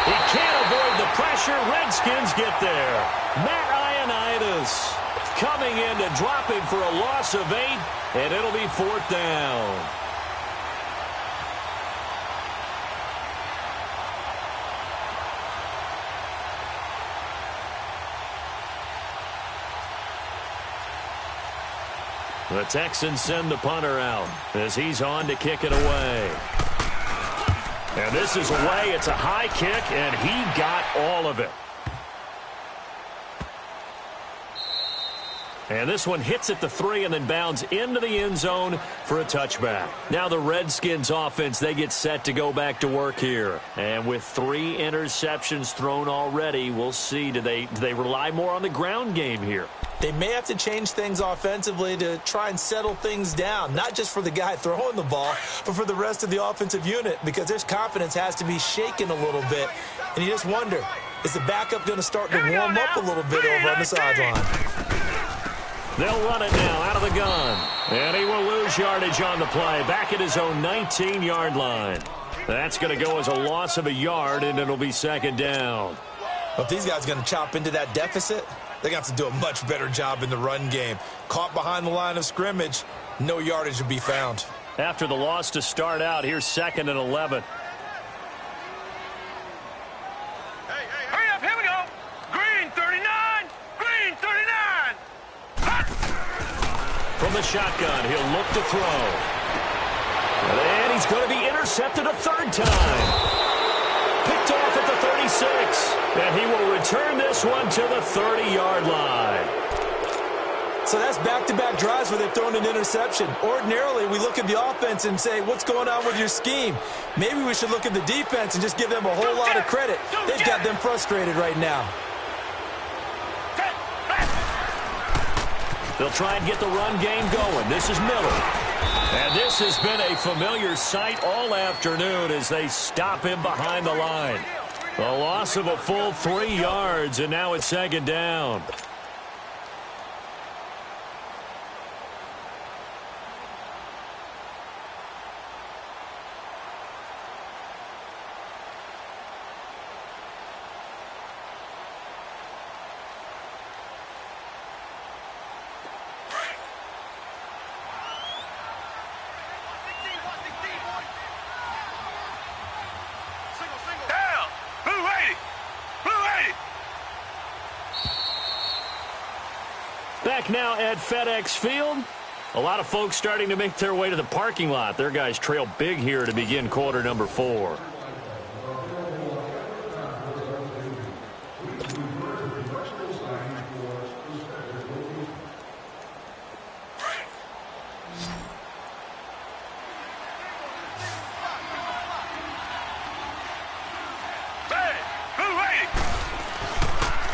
S2: He can't avoid the pressure. Redskins get there. Matt Ioannidis coming in to drop him for a loss of 8, and it'll be 4th down. The Texans send the punter out as he's on to kick it away. And this is away. It's a high kick, and he got all of it. And this one hits at the 3 and then bounds into the end zone for a touchback. Now the Redskins offense, they get set to go back to work here. And with 3 interceptions thrown already, we'll see. Do they rely more on the ground game here?
S4: They may have to change things offensively to try and settle things down, not just for the guy throwing the ball, but for the rest of the offensive unit, because their confidence has to be shaken a little bit. And you just wonder, is the backup going to start to warm up a little bit over on the sideline?
S2: They'll run it now out of the gun. And he will lose yardage on the play, back at his own 19-yard line. That's going to go as a loss of a yard, and it'll be second down.
S4: Well, if these guys are going to chop into that deficit, they're going to have to do a much better job in the run game. Caught behind the line of scrimmage, no yardage to be found.
S2: After the loss to start out, here's 2nd and 11.
S3: Hurry up, here we go. Green 39. Green 39. Hot.
S2: From the shotgun, he'll look to throw. And he's going to be intercepted a 3rd time. Picked off at the 36. And he will return this one to the 30-yard line.
S4: So that's back-to-back drives where they've thrown an interception. Ordinarily, we look at the offense and say, what's going on with your scheme? Maybe we should look at the defense and just give them a whole lot of credit. They've got them frustrated right now.
S2: They'll try and get the run game going. This is Miller. And this has been a familiar sight all afternoon as they stop him behind the line. A loss of a full 3 yards, and now it's second down. Back now at FedEx Field. A lot of folks starting to make their way to the parking lot. Their guys trail big here to begin quarter number 4.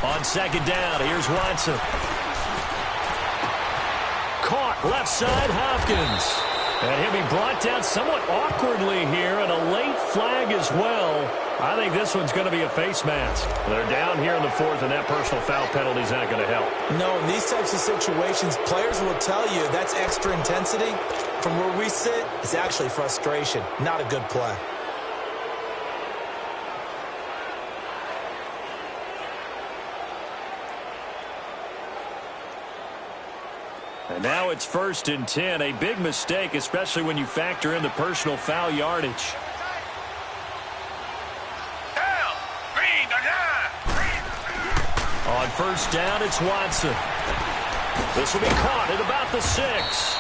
S2: On second down, here's Watson. Caught left side, Hopkins. And he'll be brought down somewhat awkwardly here, and a late flag as well. I think this one's going to be a face mask. They're down here in the 4th, and that personal foul penalty is not going to help.
S4: No, in these types of situations, players will tell you that's extra intensity. From where we sit, it's actually frustration, not a good play.
S2: And now it's 1st and 10. A big mistake, especially when you factor in the personal foul yardage. On 1st down, it's Watson. This will be caught at about the 6.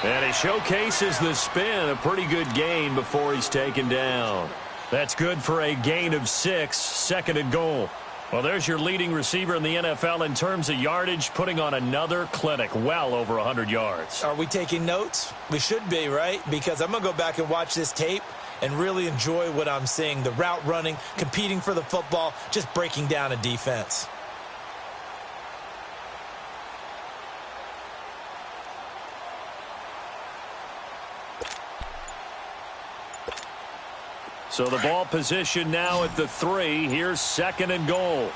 S2: And he showcases the spin. A pretty good gain before he's taken down. That's good for a gain of 6, 2nd and goal. Well, there's your leading receiver in the NFL in terms of yardage, putting on another clinic, well over 100 yards.
S4: Are we taking notes? We should be, right? Because I'm going to go back and watch this tape and really enjoy what I'm seeing. The route running, competing for the football, just breaking down a defense.
S2: So the ball position now at the 3. Here's 2nd and goal.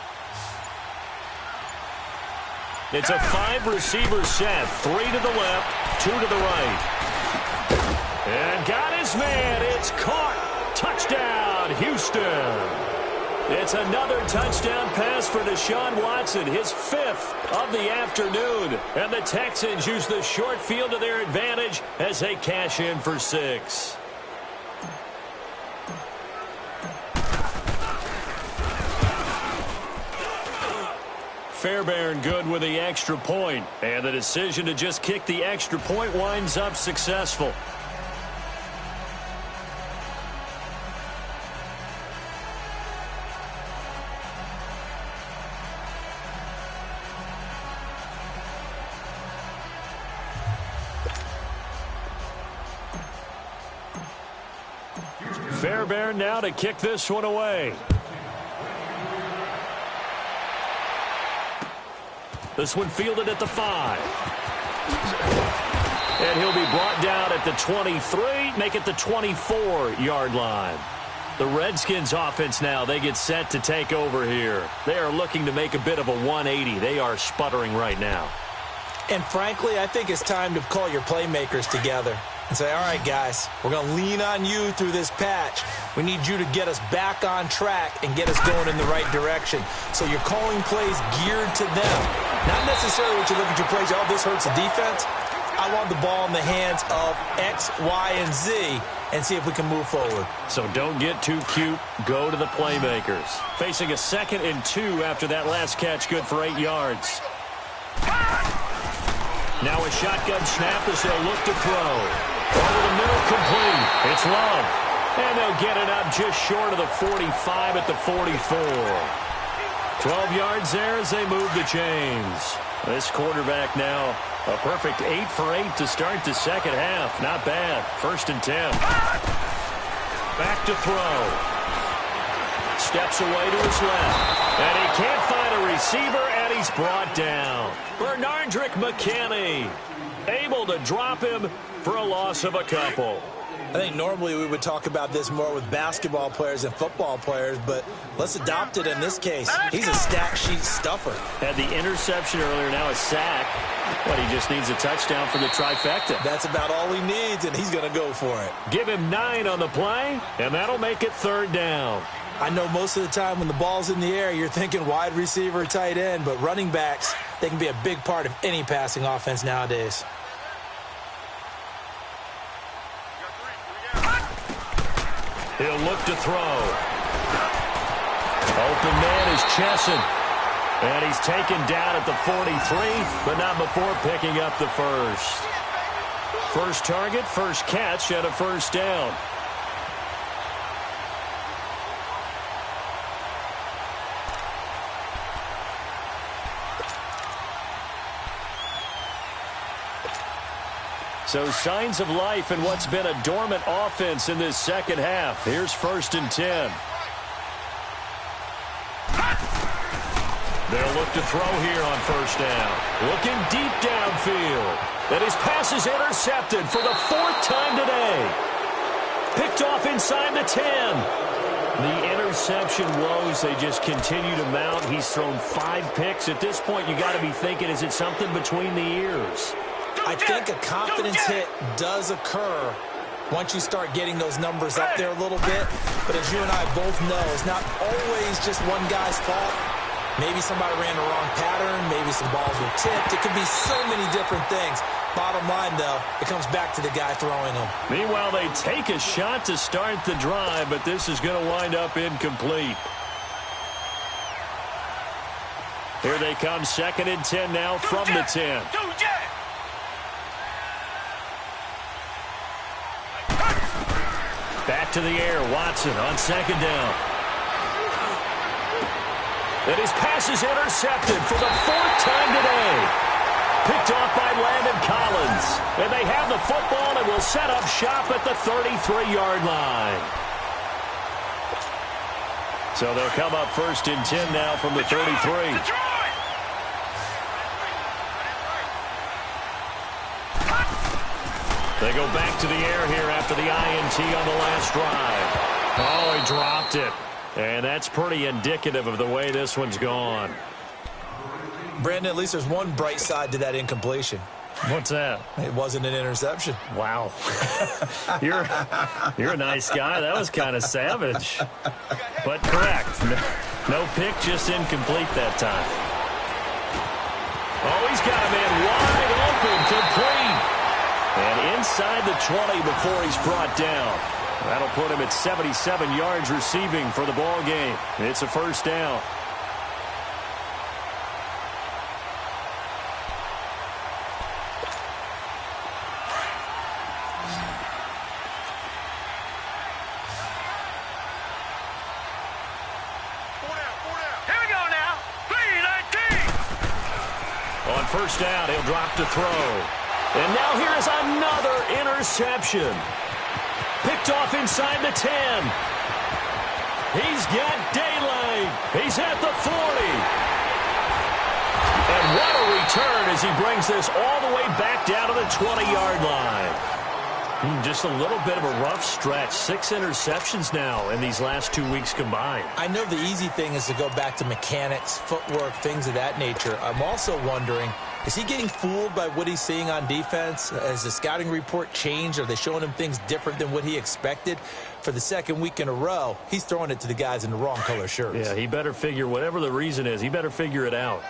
S2: It's a 5-receiver set. 3 to the left, 2 to the right. And got his man. It's caught. Touchdown, Houston. It's another touchdown pass for Deshaun Watson, his 5th of the afternoon. And the Texans use the short field to their advantage as they cash in for 6.
S5: Fairbairn good with the extra point. And the decision to just kick the extra point winds up successful. Fairbairn now to kick this one away. This one fielded at the 5. And he'll be brought down at the 23, make it the 24-yard line. The Redskins offense now, they get set to take over here. They are looking to make a bit of a 180. They are sputtering right now.
S4: And frankly, I think it's time to call your playmakers together and say, all right, guys, we're going to lean on you through this patch. We need you to get us back on track and get us going in the right direction. So you're calling plays geared to them. Not necessarily what you look at your plays, oh, this hurts the defense. I want the ball in the hands of X, Y, and Z and see if we can move forward. So
S5: don't get too cute. Go to the playmakers. Facing a 2nd and 2 after that last catch, good for 8 yards. Now a shotgun snap as they'll look to throw. Over the middle, complete. It's Love. And they'll get it up just short of the 45 at the 44. 12 yards there as they move the chains. This quarterback now, a perfect 8 for 8 to start the second half. Not bad. 1st and 10. Back to throw. Steps away to his left. And he can't find a receiver, and he's brought down. Bernardrick McKinney able to drop him for a loss of a couple.
S4: I think normally we would talk about this more with basketball players and football players, but let's adopt it in this case. He's a stat sheet stuffer.
S5: Had the interception earlier, now a sack. But he just needs a touchdown for the trifecta.
S4: That's about all he needs, and he's going to go for it.
S5: Give him 9 on the play, and that'll make it 3rd down.
S4: I know most of the time when the ball's in the air, you're thinking wide receiver, tight end, but running backs, they can be a big part of any passing offense nowadays.
S5: He'll look to throw. Open man is Chesson. And he's taken down at the 43, but not before picking up the first. First target, first catch, and a 1st down. So signs of life in what's been a dormant offense in this second half. Here's 1st and 10. They'll look to throw here on 1st down. Looking deep downfield. And his pass is intercepted for the 4th time today. Picked off inside the 10. The interception woes, they just continue to mount. He's thrown 5 picks. At this point, you got to be thinking, is it something between the ears?
S4: I think a confidence hit does occur once you start getting those numbers up there a little bit. But as you and I both know, it's not always just one guy's fault. Maybe somebody ran the wrong pattern. Maybe some balls were tipped. It could be so many different things. Bottom line, though, it comes back to the guy throwing them.
S5: Meanwhile, they take a shot to start the drive, but this is going to wind up incomplete. Here they come, 2nd and 10 now from the 10. Back to the air, Watson on 2nd down. And his pass is intercepted for the 4th time today. Picked off by Landon Collins. And they have the football and will set up shop at the 33-yard line. So they'll come up 1st and 10 now from the 33. They go back to the air here after the INT on the last drive. Oh, he dropped it. And that's pretty indicative of the way this one's gone.
S4: Brandon, at least there's one bright side to that incompletion.
S5: What's that?
S4: It wasn't an interception.
S5: Wow. You're a nice guy. That was kind of savage. But correct. No pick, just incomplete that time. Oh, he's got a man wide open, complete. And inside the 20 before he's brought down. That'll put him at 77 yards receiving for the ball game. It's a 1st down.
S2: On first down, he'll drop to throw. And now here is another interception. Picked off inside the 10. He's got daylight. He's at the 40. And what a return as he brings this all the way back down to the 20-yard line. Just a little bit of a rough stretch. 6 interceptions now in these last 2 weeks combined.
S4: I know the easy thing is to go back to mechanics, footwork, things of that nature. I'm also wondering, is he getting fooled by what he's seeing on defense? Has the scouting report changed? Are they showing him things different than what he expected? For the second week in a row, he's throwing it to the guys in the wrong color shirts.
S2: Yeah, he better figure, whatever the reason is, he better figure it out.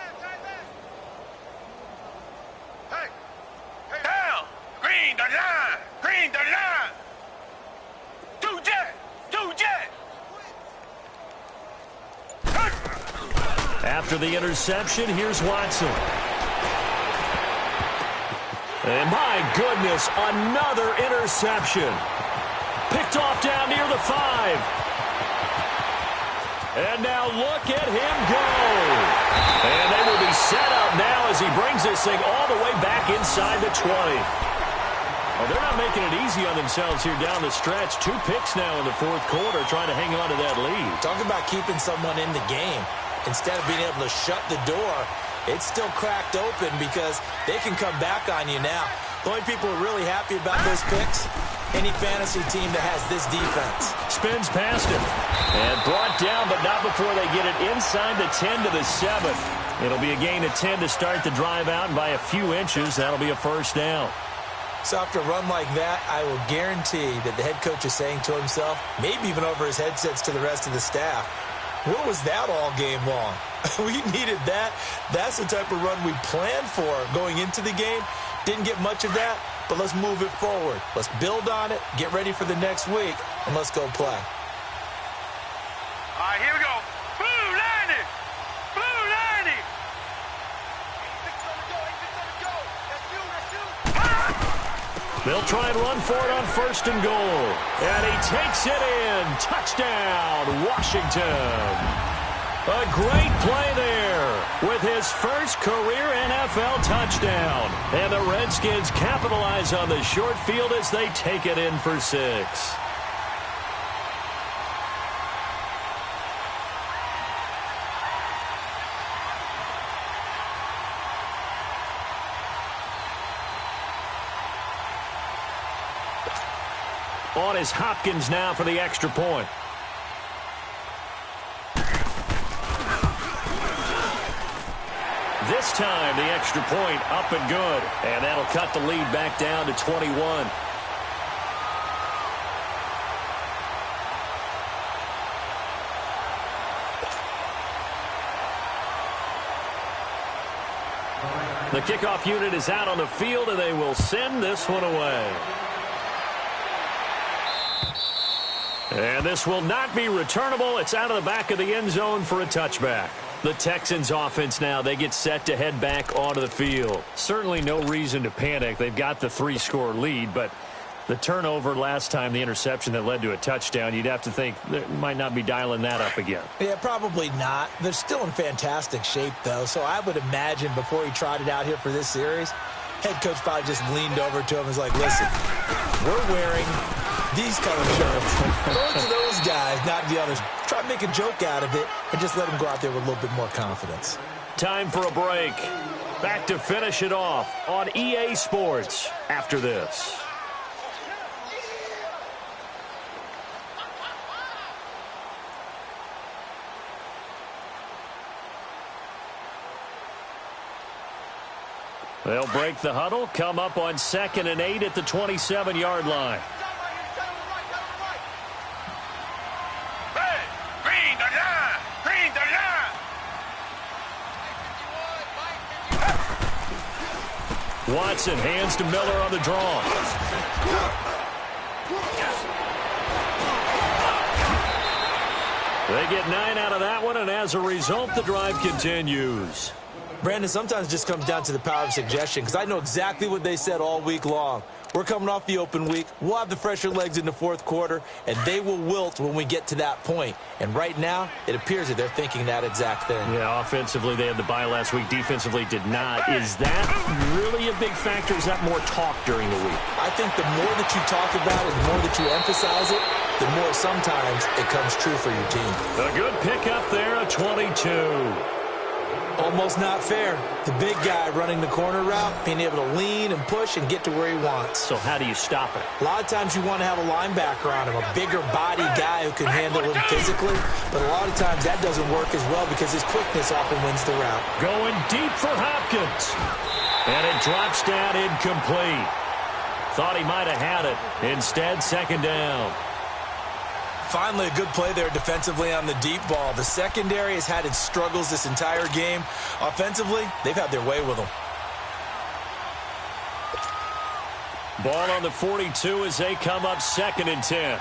S2: After the interception, here's Watson. And my goodness, another interception. Picked off down near the 5. And now look at him go. And they will be set up now as he brings this thing all the way back inside the 20. Well, they're not making it easy on themselves here down the stretch. 2 picks now in the fourth quarter trying to hang on to that lead.
S4: Talk about keeping someone in the game. Instead of being able to shut the door, it's still cracked open because they can come back on you now. The only people who are really happy about those picks, any fantasy team that has this defense.
S2: Spins past him and brought down, but not before they get it inside the 10 to the 7. It'll be a gain of 10 to start the drive out, and by a few inches, that'll be a first down.
S4: So after a run like that, I will guarantee that the head coach is saying to himself, maybe even over his headsets to the rest of the staff, what was that all game long? We needed that. That's the type of run we planned for going into the game. Didn't get much of that, but let's move it forward. Let's build on it, get ready for the next week, and let's go play.
S3: All right, here we go. Blue 90. Blue 90. 6 on the go. 8 on the go. That's you.
S2: They'll try and run for it on first and goal. And he takes it in. Touchdown, Washington. A great play there with his first career NFL touchdown. And the Redskins capitalize on the short field as they take it in for 6. On is Hopkins now for the extra point. This time, the extra point up and good. And that'll cut the lead back down to 21. The kickoff unit is out on the field, and they will send this one away. And this will not be returnable. It's out of the back of the end zone for a touchback. The Texans offense now, they get set to head back onto the field. Certainly no reason to panic. They've got the 3-score lead, but the turnover last time, the interception that led to a touchdown, you'd have to think they might not be dialing that up again.
S4: Yeah, probably not. They're still in fantastic shape, though, so I would imagine before he trotted out here for this series, head coach probably just leaned over to him and was like, listen, we're wearing these color shirts. Throw it to those guys, not the others. Try to make a joke out of it and just let them go out there with a little bit more confidence.
S2: Time for a break. Back to finish it off on EA Sports after this. They'll break the huddle, come up on 2nd and 8 at the 27-yard line. Watson hands to Miller on the draw. They get 9 out of that one, and as a result, the drive continues.
S4: Brandon, sometimes it just comes down to the power of suggestion, because I know exactly what they said all week long. We're coming off the open week. We'll have the fresher legs in the fourth quarter, and they will wilt when we get to that point. And right now, it appears that they're thinking that exact thing.
S2: Yeah, offensively, they had the bye last week. Defensively, did not. Is that really a big factor? Is that more talk during the week?
S4: I think the more that you talk about it, the more that you emphasize it, the more sometimes it comes true for your team.
S2: A good pickup there, a 22.
S4: Almost not fair. The big guy running the corner route, being able to lean and push and get to where he wants.
S2: So how do you stop it?
S4: A lot of times you want to have a linebacker on him, a bigger body guy who can handle him physically, but a lot of times that doesn't work as well because his quickness often wins the route.
S2: Going deep for Hopkins. And it drops down incomplete. Thought he might have had it. Instead, second down.
S4: Finally, a good play there defensively on the deep ball. The secondary has had its struggles this entire game. Offensively, they've had their way with them.
S2: Ball on the 42 as they come up 2nd and 10.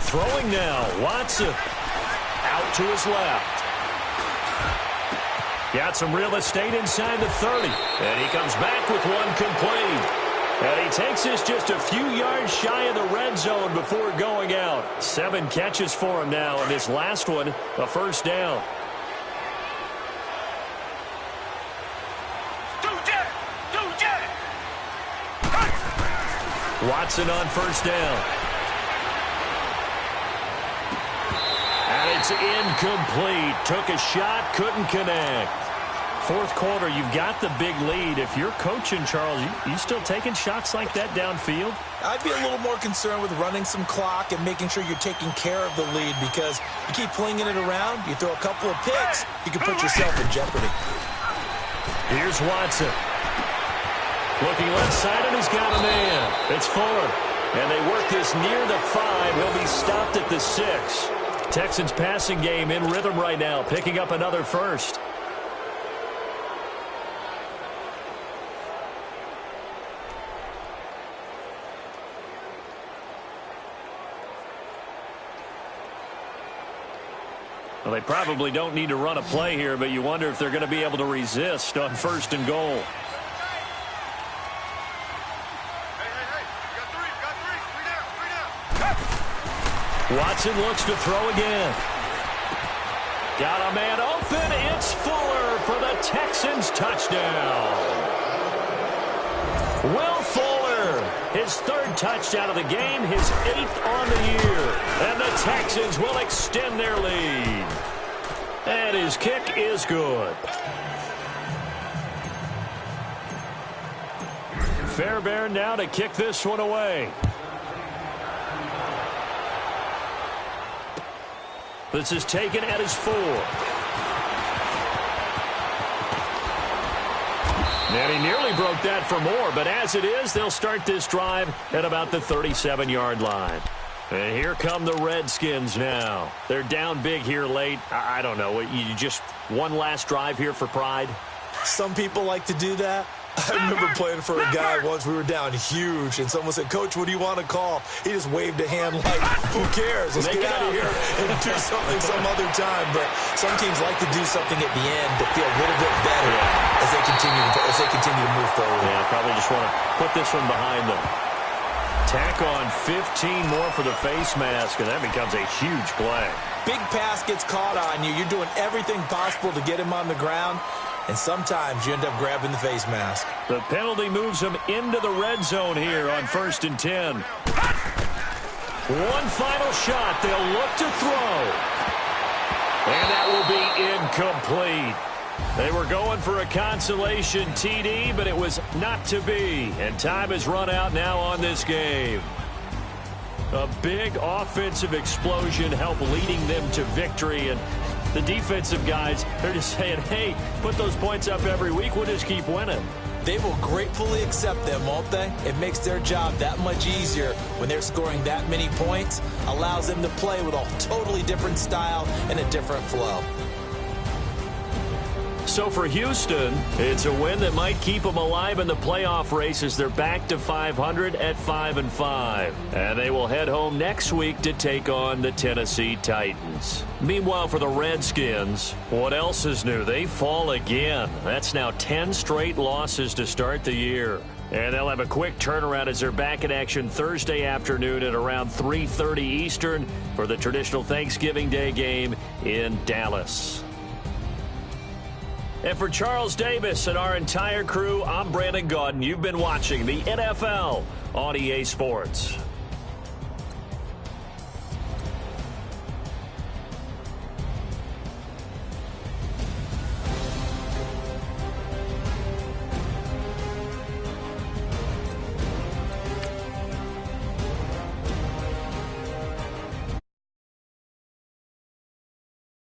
S2: Throwing now, Watson. Out to his left. Got some real estate inside the 30. And he comes back with one complete. And he takes this just a few yards shy of the red zone before going out. 7 catches for him now, and this last one, a first down. Watson on first down. And it's incomplete. Took a shot, couldn't connect. Fourth quarter, you've got the big lead. If you're coaching, Charles, you still taking shots like that downfield?
S4: I'd be a little more concerned with running some clock and making sure you're taking care of the lead because you keep flinging it around, you throw a couple of picks, you can put yourself in jeopardy.
S2: Here's Watson. Looking left side, and he's got a man. It's Fuller. And they work this near the 5. He'll be stopped at the 6. Texans passing game in rhythm right now, picking up another first. Well, they probably don't need to run a play here, but you wonder if they're going to be able to resist on 1st and goal. Watson looks to throw again. Got a man open. It's Fuller for the Texans touchdown. Will Fuller, his 3rd touchdown of the game, his 8th on the year. And the Texans will extend their lead. And his kick is good. Fairbairn now to kick this one away. This is taken at his 4. And he nearly broke that for more, but as it is, they'll start this drive at about the 37-yard line. And here come the Redskins now. They're down big here late. I don't know. You just one last drive here for pride?
S4: Some people like to do that. I remember playing for a guy once. We were down huge, and someone said, "Coach, what do you want to call?" He just waved a hand like, "Who cares? Let's get out of here and do something some other time." But some teams like to do something at the end to feel a little bit better as they continue to move forward.
S2: Yeah, probably just want to put this one behind them. Tack on 15 more for the face mask, and that becomes a huge play.
S4: Big pass gets caught on you. You're doing everything possible to get him on the ground. And sometimes you end up grabbing the face mask.
S2: The penalty moves them into the red zone here on 1st and 10. One final shot. They'll look to throw. And that will be incomplete. They were going for a consolation TD, but it was not to be. And time has run out now on this game. A big offensive explosion helped leading them to victory. And the defensive guys, they're just saying, hey, put those points up every week. We'll just keep winning.
S4: They will gratefully accept them, won't they? It makes their job that much easier when they're scoring that many points. Allows them to play with a totally different style and a different flow.
S2: So for Houston, it's a win that might keep them alive in the playoff race as they're back to 500 at 5-5. And they will head home next week to take on the Tennessee Titans. Meanwhile, for the Redskins, what else is new? They fall again. That's now 10 straight losses to start the year. And they'll have a quick turnaround as they're back in action Thursday afternoon at around 3:30 Eastern for the traditional Thanksgiving Day game in Dallas. And for Charles Davis and our entire crew, I'm Brandon Gaudin. You've been watching the NFL on EA Sports.